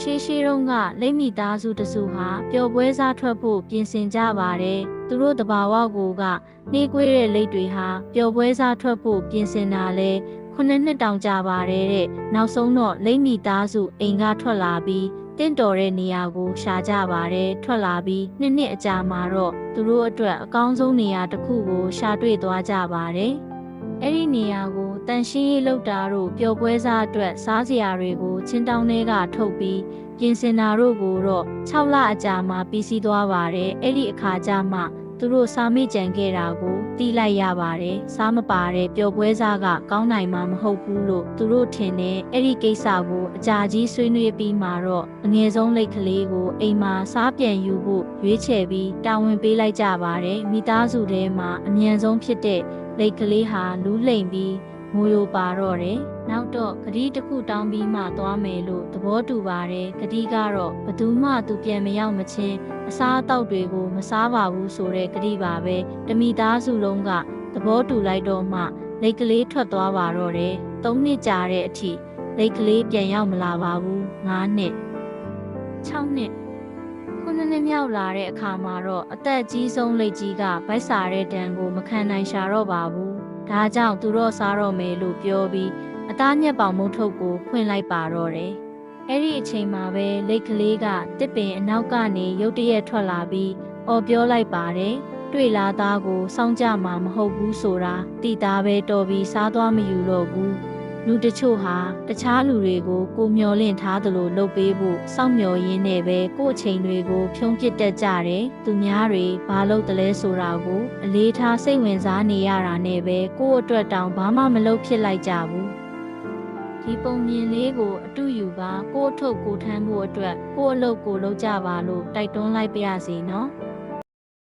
ရှေးတုန်းကလိမ့်မိသားစုတစုဟာပျော်ပွဲစားထွက်ဖို့ပြင်ဆင်ကြပါတယ်။သူတို့တဘာဝကိုကနှေးကွေးတဲ့လိပ်တွေဟာပျော်ပွဲစားထွက်ဖို့ပြင်ဆင်တာလဲ9 နှစ်တောင်ကြာပါတယ်တဲ့။နောက်ဆုံးတော့လိမ့်မိသားစုအိမ်ကထွက်လာပြီးတင့်တော်တဲ့နေရာကိုရှာကြပါတယ်။ထွက်လာပြီး2 နှစ်အကြာမှာတော့သူတို့အတွက်အကောင်းဆုံးနေရာတစ်ခုကိုရှာတွေ့သွားကြပါတယ်။အဲ့ဒီနေရာကိုတန်ရှင်းရေးလုပ်တာတို့ပျော်ပွဲစားအတွက်စားစရာတွေကိုချင်းတောင်းထဲကထုတ်ပြီးပြင်ဆင်တာတို့ကိုတော့6 လအကြာမှပြီးစီးသွားပါတယ်။အဲ့ဒီအခါကျမှသူတို့စားမိကြံခဲ့တာကိုတီးလိုက်ရပါတယ်။စားမပါတဲ့ပျော်ပွဲစားကကောင်းနိုင်မှာမဟုတ်ဘူးလို့သူတို့ထင်တယ်။အဲ့ဒီကိစ္စကိုအကြာကြီးဆွေးနွေးပြီးမှတော့အငယ်ဆုံးလိတ်ကလေးကိုအိမ်မှာစားပြန်ယူဖို့ရွေးချယ်ပြီးတာဝန်ပေးလိုက်ကြပါတယ်။မိသားစုထဲမှာအမြန်ဆုံးဖြစ်တဲ့လိတ်ကလေးဟာလူးလိမ်ပြီးငိုယိုပါတော့တယ်။နောက်တော့ဂတိတစ်ခုတောင်းပြီးမှသွားမယ်လို့သဘောတူပါတယ်။ဂတိကတော့ဘသူမှသူပြန်မရောက်မချင်းအစားအသောက်တွေကိုမစားပါဘူးဆိုတဲ့ဂတိပါပဲ။တမိသားစုလုံးကသဘောတူလိုက်တော့မှလိတ်ကလေးထွက်သွားပါတော့တယ်။3 နှစ်ကြာတဲ့အထိလိတ်ကလေးပြန်ရောက်မလာပါဘူး။5 နှစ်6 နှစ်9 နှစ်မြောက်လာတဲ့အခါမှာတော့အသက်ကြီးဆုံးလိတ်ကြီးကဗိုက်စာတဲ့တန်ကိုမခံနိုင်ရှာတော့ပါဘူး။ဒါကြောင့်သူတော့စားတော့မယ်လို့ပြောပြီးအသားညက်ပေါင်မုတ်ထုတ်ကိုဖွင့်လိုက်ပါတော့တယ်။အဲ့ဒီအချိန်မှာပဲလိတ်ကလေးကတစ်ပင်အနောက်ကနေရုတ်တရက်ထွက်လာပြီးအော်ပြောလိုက်ပါတယ်။တွေ့လာသားကိုစောင့်ကြမှာမဟုတ်ဘူးဆိုတာတိသားပဲတော်ပြီးစားသွားမယူတော့ဘူး။လူတချို့ဟာတခြားလူတွေကိုကိုမျောလင့်ထားသလိုလုပ်ပေးဖို့စောင့်မျှော်ရင်းနဲ့ပဲကို့အချိန်တွေကိုဖြုံးပစ်တတ်ကြတယ်။သူများတွေဘာလုပ်တယ်လဲဆိုတာကိုအလေးထားစိတ်ဝင်စားနေရတာနဲ့ပဲကို့အတွက်တောင်ဘာမှမလုပ်ဖြစ်လိုက်ကြဘူး။ဒီပုံမြင်လေးကိုအတူယူပါကို့ထုတ်ကိုထမ်းဖို့အတွက်ကို့အလုပ်ကိုလုပ်ကြပါလို့တိုက်တွန်းလိုက်ပါရစေနော်။